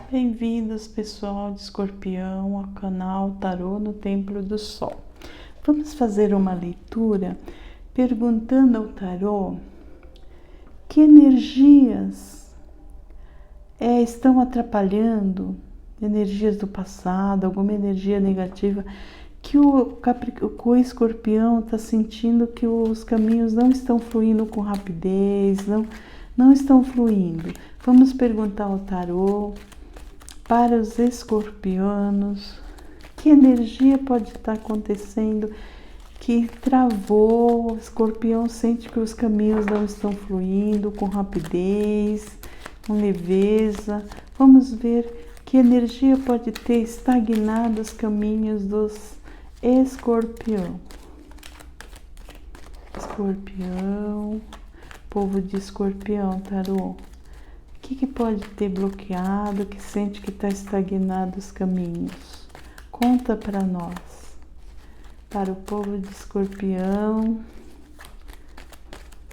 Bem-vindos, pessoal de Escorpião, ao canal Tarô no Templo do Sol. Vamos fazer uma leitura perguntando ao tarô que energias estão atrapalhando, energias do passado, alguma energia negativa que o Escorpião está sentindo que os caminhos não estão fluindo com rapidez, não estão fluindo. Vamos perguntar ao tarô para os escorpianos que energia pode estar acontecendo que travou. O escorpião sente que os caminhos não estão fluindo com rapidez, com leveza. Vamos ver que energia pode ter estagnado os caminhos dos escorpião. Escorpião, povo de escorpião, tarô. O que pode ter bloqueado, que sente que está estagnado os caminhos? Conta para nós. Para o povo de escorpião,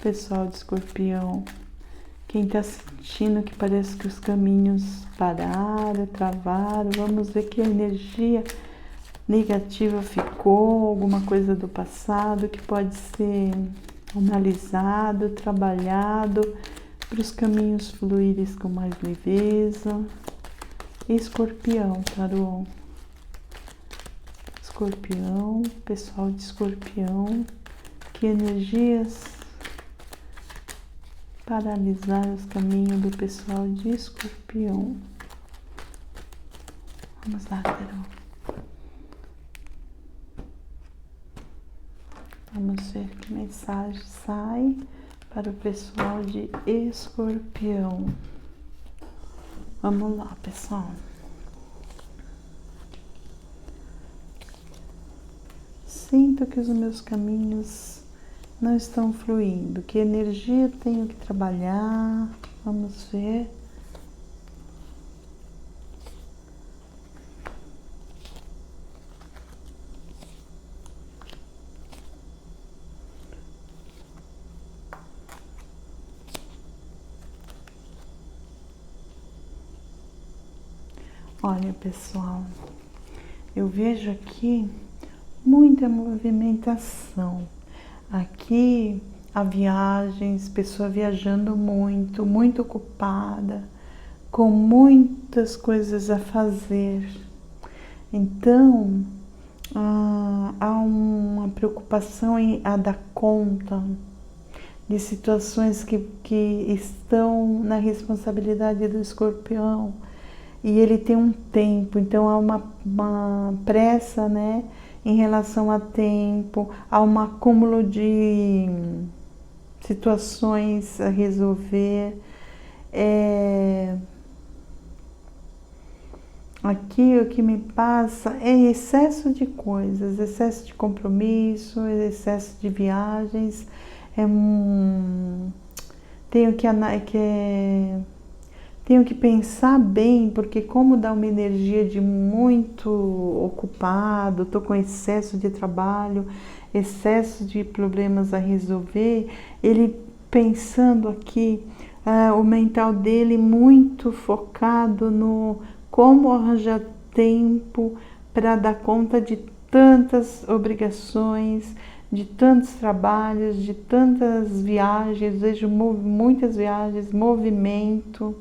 pessoal de escorpião, quem está sentindo que parece que os caminhos pararam, travaram, vamos ver que a energia negativa ficou, alguma coisa do passado que pode ser analisado, trabalhado, para os caminhos fluírem com mais leveza. Escorpião, tarô. Escorpião, pessoal de escorpião, que energias paralisaram os caminhos do pessoal de escorpião? Vamos lá, tarô. Vamos ver que mensagem sai para o pessoal de escorpião. Vamos lá, pessoal. Sinto que os meus caminhos não estão fluindo. Que energia tenho que trabalhar? Vamos ver. Olha, pessoal, eu vejo aqui muita movimentação. Aqui há viagens, pessoa viajando muito, muito ocupada, com muitas coisas a fazer. Então, há uma preocupação a dar conta de situações que estão na responsabilidade do escorpião. E ele tem um tempo, então há uma pressa, né, em relação a tempo, há um acúmulo de situações a resolver. Aqui o que me passa é excesso de coisas, excesso de compromisso, excesso de viagens. Tenho que pensar bem, porque como dá uma energia de muito ocupado, estou com excesso de trabalho, excesso de problemas a resolver, ele pensando aqui, o mental dele muito focado no como arranjar tempo para dar conta de tantas obrigações, de tantos trabalhos, de tantas viagens, vejo muitas viagens, movimento.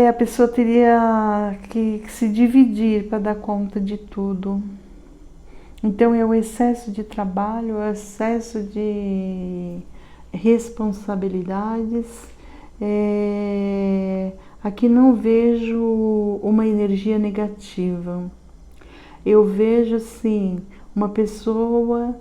A pessoa teria que se dividir para dar conta de tudo. Então é o excesso de trabalho, é o excesso de responsabilidades. Aqui não vejo uma energia negativa. Eu vejo assim, uma pessoa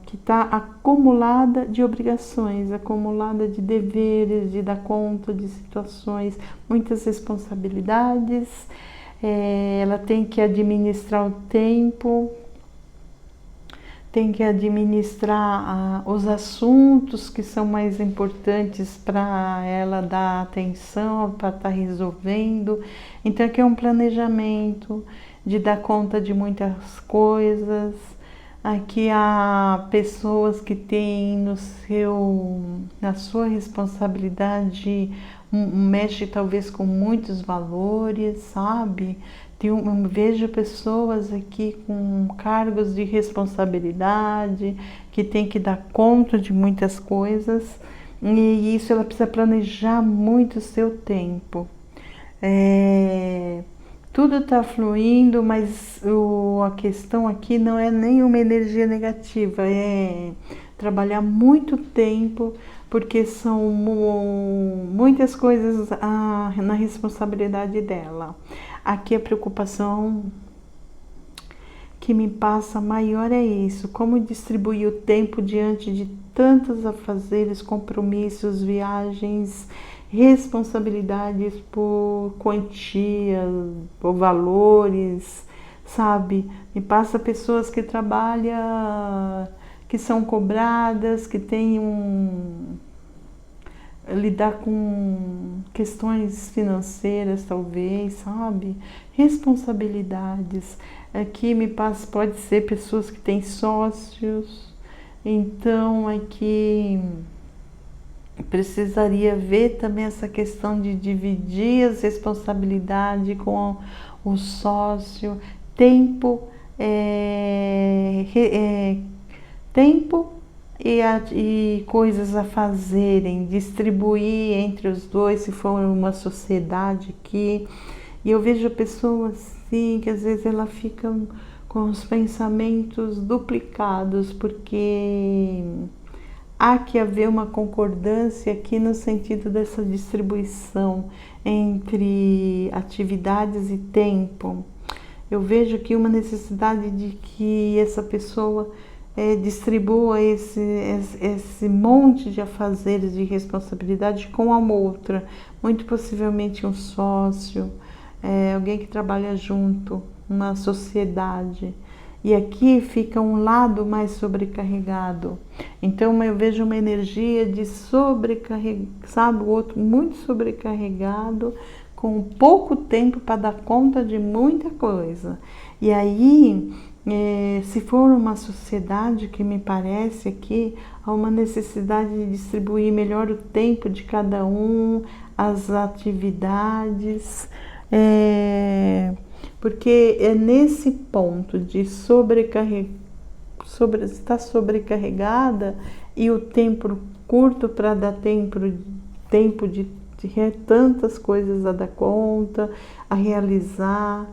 que está acumulada de obrigações, acumulada de deveres, de dar conta de situações, muitas responsabilidades. Ela tem que administrar o tempo, tem que administrar os assuntos que são mais importantes para ela dar atenção, para estar resolvendo. Então aqui é um planejamento de dar conta de muitas coisas. Aqui há pessoas que têm na sua responsabilidade, mexe talvez com muitos valores, sabe? Vejo pessoas aqui com cargos de responsabilidade, que tem que dar conta de muitas coisas, e isso ela precisa planejar muito o seu tempo. Tudo está fluindo, mas a questão aqui não é nenhuma energia negativa, é trabalhar muito tempo, porque são muitas coisas na responsabilidade dela. Aqui a preocupação que me passa maior é isso, como distribuir o tempo diante de tantos afazeres, compromissos, viagens, responsabilidades por quantias, por valores, sabe? Me passa pessoas que trabalham, que são cobradas, que têm lidar com questões financeiras, talvez, sabe? Responsabilidades. Aqui me passa, pode ser pessoas que têm sócios, então aqui precisaria ver também essa questão de dividir as responsabilidades com o sócio, tempo e coisas a fazerem, distribuir entre os dois, se for uma sociedade aqui. E eu vejo pessoas assim, que às vezes ela fica com os pensamentos duplicados, porque há que haver uma concordância aqui no sentido dessa distribuição entre atividades e tempo. Eu vejo aqui uma necessidade de que essa pessoa distribua esse monte de afazeres de responsabilidade com a outra, muito possivelmente um sócio, alguém que trabalha junto, uma sociedade. E aqui fica um lado mais sobrecarregado. Então eu vejo uma energia de sobrecarregado, sabe, o outro muito sobrecarregado, com pouco tempo para dar conta de muita coisa. E aí, se for uma sociedade, que me parece aqui, há uma necessidade de distribuir melhor o tempo de cada um, as atividades, porque é nesse ponto de estar sobrecarregada e o tempo curto para dar tempo de tantas coisas a dar conta, a realizar,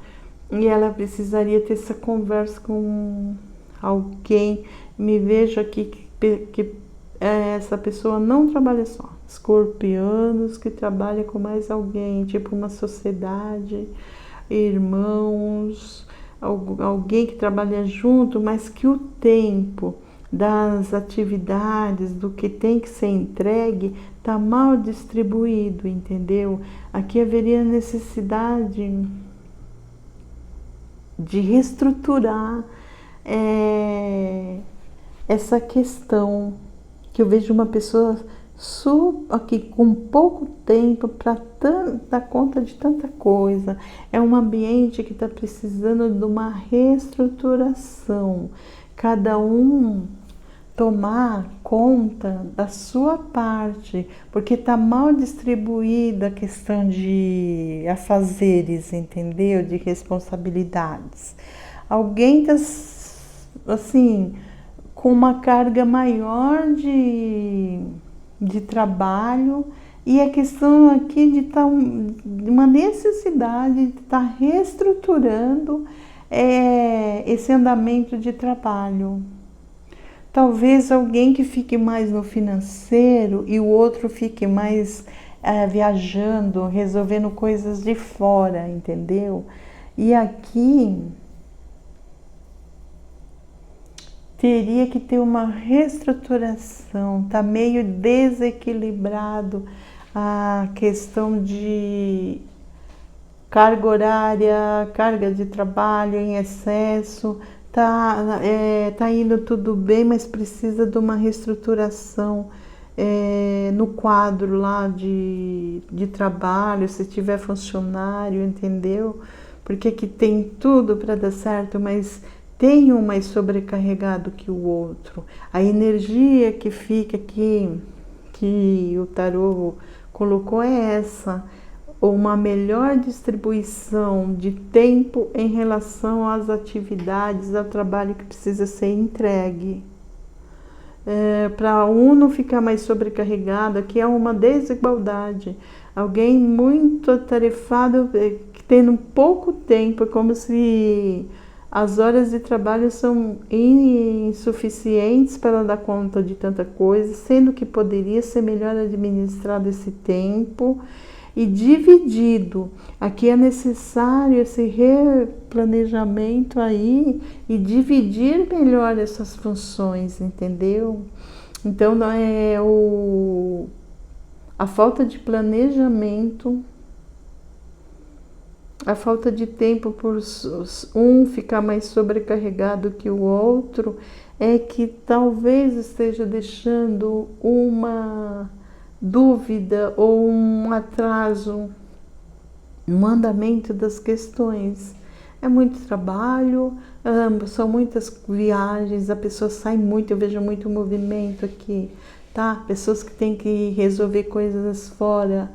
e ela precisaria ter essa conversa com alguém. Me vejo aqui que essa pessoa não trabalha só, escorpianos que trabalha com mais alguém, tipo uma sociedade, irmãos, alguém que trabalha junto, mas que o tempo das atividades, do que tem que ser entregue, está mal distribuído, entendeu? Aqui haveria necessidade de reestruturar essa questão, que eu vejo uma pessoa aqui com pouco tempo para dar conta de tanta coisa. É um ambiente que está precisando de uma reestruturação. Cada um tomar conta da sua parte, porque está mal distribuída a questão de afazeres, entendeu? De responsabilidades. Alguém está, assim, com uma carga maior de trabalho, e a questão aqui de estar uma necessidade de estar reestruturando esse andamento de trabalho. Talvez alguém que fique mais no financeiro e o outro fique mais viajando, resolvendo coisas de fora, entendeu? E aqui teria que ter uma reestruturação, tá meio desequilibrado a questão de carga horária, carga de trabalho em excesso. Tá indo tudo bem, mas precisa de uma reestruturação no quadro lá de trabalho, se tiver funcionário, entendeu? Porque aqui tem tudo para dar certo, mas tem um mais sobrecarregado que o outro. A energia que fica aqui, que o tarô colocou, é essa: uma melhor distribuição de tempo em relação às atividades, ao trabalho que precisa ser entregue. Para um não ficar mais sobrecarregado, aqui é uma desigualdade. Alguém muito atarefado, tendo pouco tempo, é como se as horas de trabalho são insuficientes para dar conta de tanta coisa, sendo que poderia ser melhor administrado esse tempo e dividido. Aqui é necessário esse replanejamento aí e dividir melhor essas funções, entendeu? Então não é a falta de planejamento, a falta de tempo por um ficar mais sobrecarregado que o outro, é que talvez esteja deixando uma dúvida ou um atraso no andamento das questões. É muito trabalho, são muitas viagens, a pessoa sai muito, eu vejo muito movimento aqui, tá? Pessoas que têm que resolver coisas fora,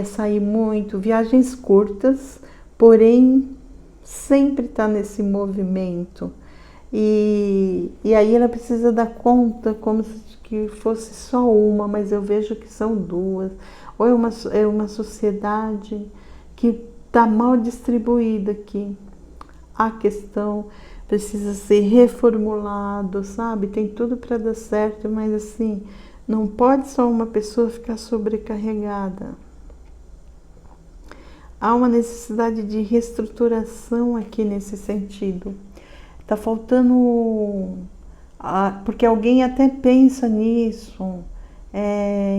sair muito, viagens curtas, porém sempre está nesse movimento. E aí ela precisa dar conta como se que fosse só uma, mas eu vejo que são duas. Ou é uma sociedade que está mal distribuída aqui. A questão precisa ser reformulado, sabe? Tem tudo para dar certo, mas assim, não pode só uma pessoa ficar sobrecarregada. Há uma necessidade de reestruturação aqui nesse sentido. Está faltando, porque alguém até pensa nisso,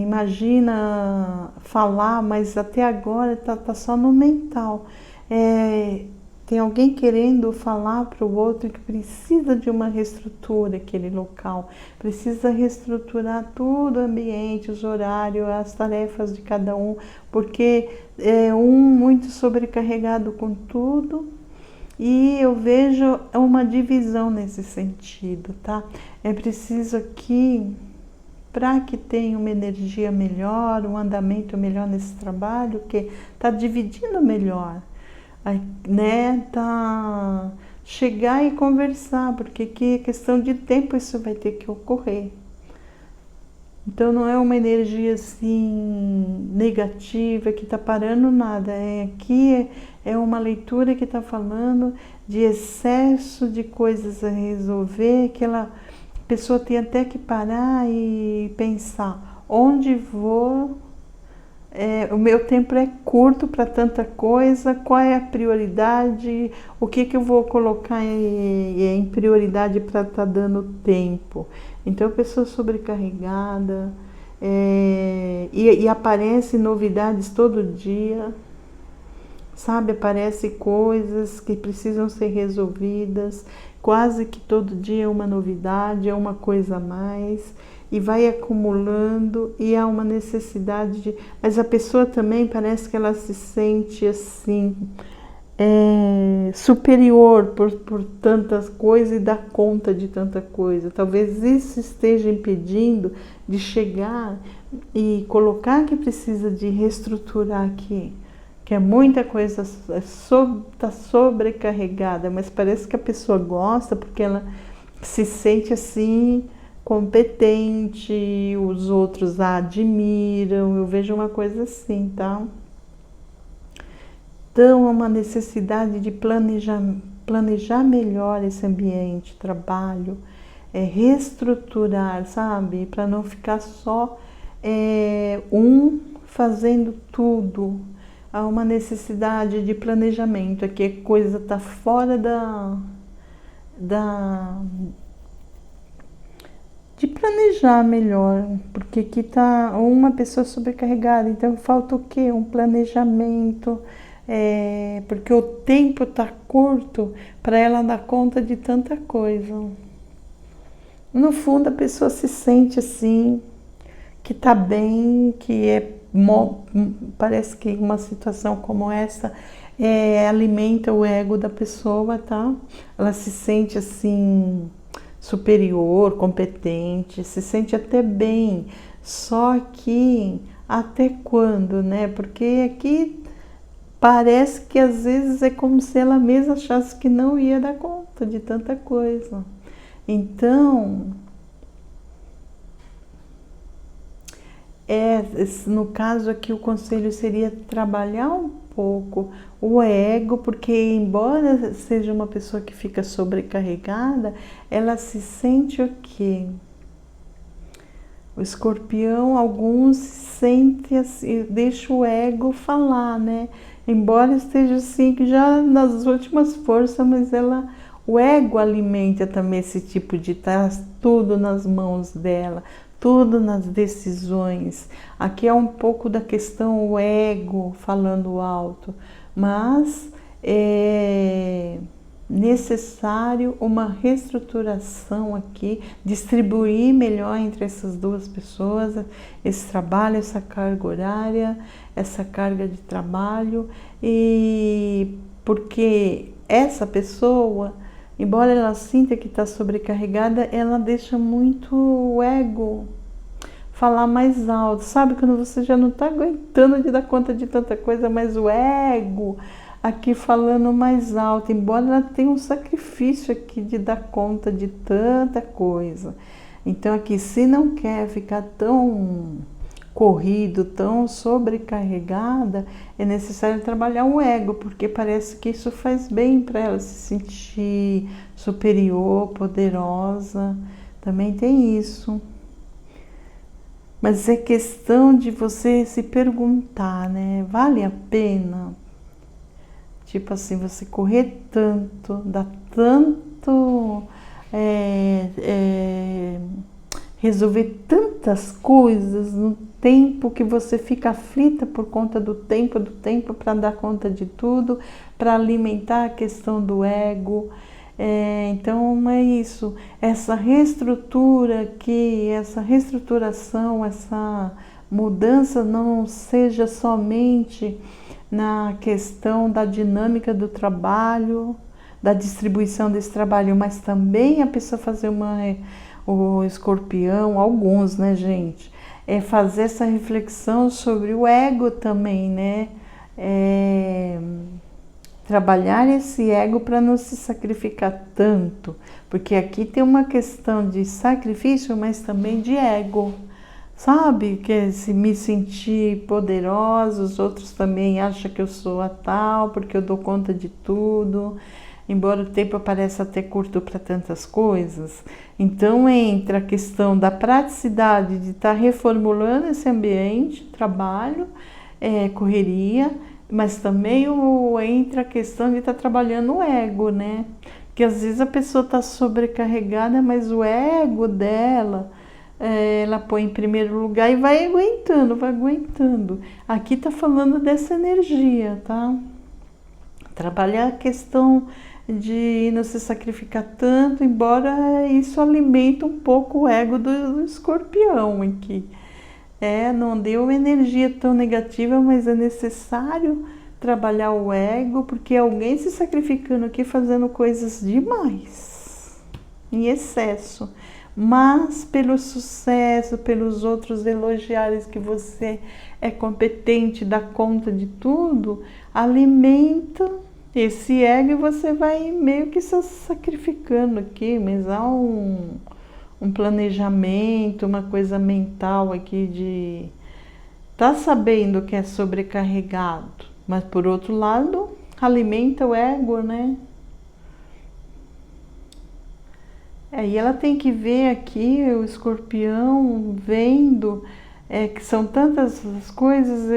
imagina falar, mas até agora tá só no mental. Tem alguém querendo falar para o outro que precisa de uma reestrutura aquele local, precisa reestruturar todo o ambiente, os horários, as tarefas de cada um, porque é um muito sobrecarregado com tudo. E eu vejo uma divisão nesse sentido, tá? É preciso aqui, para que tenha uma energia melhor, um andamento melhor nesse trabalho, que tá dividindo melhor, né? Tá chegar e conversar, porque que questão de tempo isso vai ter que ocorrer. Então não é uma energia assim negativa que está parando nada. Aqui é uma leitura que está falando de excesso de coisas a resolver, que a pessoa tem até que parar e pensar onde vou. O meu tempo é curto para tanta coisa, qual é a prioridade, o que eu vou colocar em prioridade para estar dando tempo. Então, a pessoa sobrecarregada, e aparecem novidades todo dia, sabe? Aparecem coisas que precisam ser resolvidas, quase que todo dia é uma novidade, é uma coisa a mais, e vai acumulando, e há uma necessidade de... Mas a pessoa também parece que ela se sente assim, superior por tantas coisas e dá conta de tanta coisa. Talvez isso esteja impedindo de chegar e colocar que precisa de reestruturar aqui, que é muita coisa, está sobrecarregada, mas parece que a pessoa gosta porque ela se sente assim competente, os outros a admiram, eu vejo uma coisa assim, tá? Então, há uma necessidade de planejar melhor esse ambiente, trabalho, reestruturar, sabe? Para não ficar só um fazendo tudo. Há uma necessidade de planejamento, aqui a coisa está fora de planejar melhor, porque aqui está uma pessoa sobrecarregada, então falta o quê? Um planejamento, porque o tempo está curto para ela dar conta de tanta coisa. No fundo, a pessoa se sente assim, que está bem, que parece que uma situação como essa alimenta o ego da pessoa, tá? Ela se sente assim superior, competente, se sente até bem, só que até quando, né? Porque aqui parece que às vezes é como se ela mesma achasse que não ia dar conta de tanta coisa. Então, no caso aqui o conselho seria trabalhar um pouco o ego, porque embora seja uma pessoa que fica sobrecarregada, ela se sente o quê? O escorpião, alguns sentem assim, deixa o ego falar, né? Embora esteja assim, que já nas últimas forças, mas o ego alimenta também esse tipo de estar tudo nas mãos dela, tudo nas decisões. Aqui é um pouco da questão o ego falando alto, mas é necessário uma reestruturação aqui, distribuir melhor entre essas duas pessoas esse trabalho, essa carga horária, essa carga de trabalho, e porque essa pessoa, embora ela sinta que está sobrecarregada, ela deixa muito o ego falar mais alto, sabe? Quando você já não está aguentando de dar conta de tanta coisa, mas o ego aqui falando mais alto, embora ela tenha um sacrifício aqui de dar conta de tanta coisa. Então aqui, se não quer ficar tão corrido, tão sobrecarregada, é necessário trabalhar o ego, porque parece que isso faz bem para ela se sentir superior, poderosa. Também tem isso. Mas é questão de você se perguntar, né? Vale a pena? Tipo assim, você correr tanto, dar tanto, resolver tantas coisas no tempo que você fica aflita por conta do tempo para dar conta de tudo, para alimentar a questão do ego. Então é isso, essa reestrutura que essa reestruturação, essa mudança não seja somente na questão da dinâmica do trabalho, da distribuição desse trabalho, mas também a pessoa fazer o escorpião, alguns, né, gente, fazer essa reflexão sobre o ego também, né, trabalhar esse ego para não se sacrificar tanto, porque aqui tem uma questão de sacrifício, mas também de ego. Sabe, que se me sentir poderosa, os outros também acham que eu sou a tal, porque eu dou conta de tudo, embora o tempo pareça até curto para tantas coisas. Então entra a questão da praticidade de estar reformulando esse ambiente, trabalho, correria, mas também entra a questão de estar trabalhando o ego, né? Porque às vezes a pessoa está sobrecarregada, mas o ego dela ela põe em primeiro lugar e vai aguentando, vai aguentando. Aqui tá falando dessa energia, tá? Trabalhar a questão de não se sacrificar tanto, embora isso alimente um pouco o ego do escorpião aqui. Não deu energia tão negativa, mas é necessário trabalhar o ego, porque alguém se sacrificando aqui fazendo coisas demais, em excesso. Mas pelo sucesso, pelos outros elogiarem que você é competente, dá conta de tudo, alimenta esse ego e você vai meio que se sacrificando aqui, mas há um planejamento, uma coisa mental aqui de tá sabendo que é sobrecarregado, mas por outro lado alimenta o ego, né? E ela tem que ver aqui o escorpião vendo que são tantas coisas,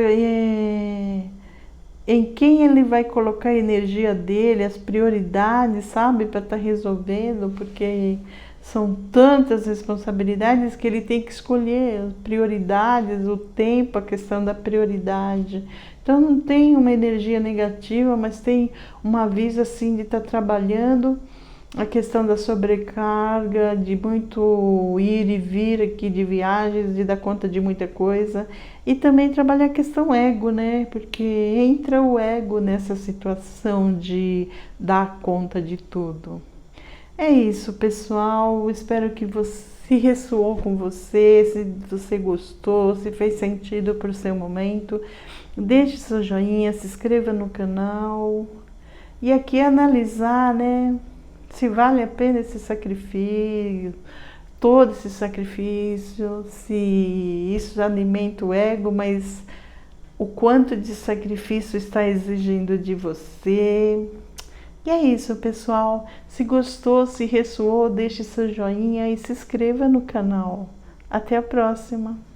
em quem ele vai colocar a energia dele, as prioridades, sabe, para estar resolvendo, porque são tantas responsabilidades que ele tem que escolher as prioridades, o tempo, a questão da prioridade. Então não tem uma energia negativa, mas tem uma visa assim de estar trabalhando a questão da sobrecarga, de muito ir e vir aqui de viagens, de dar conta de muita coisa. E também trabalhar a questão ego, né? Porque entra o ego nessa situação de dar conta de tudo. É isso, pessoal. Espero que se ressoou com você, se você gostou, se fez sentido para o seu momento. Deixe seu joinha, se inscreva no canal. E aqui analisar, né? Se vale a pena esse sacrifício, todo esse sacrifício, se isso alimenta o ego, mas o quanto de sacrifício está exigindo de você. E é isso, pessoal. Se gostou, se ressoou, deixe seu joinha e se inscreva no canal. Até a próxima!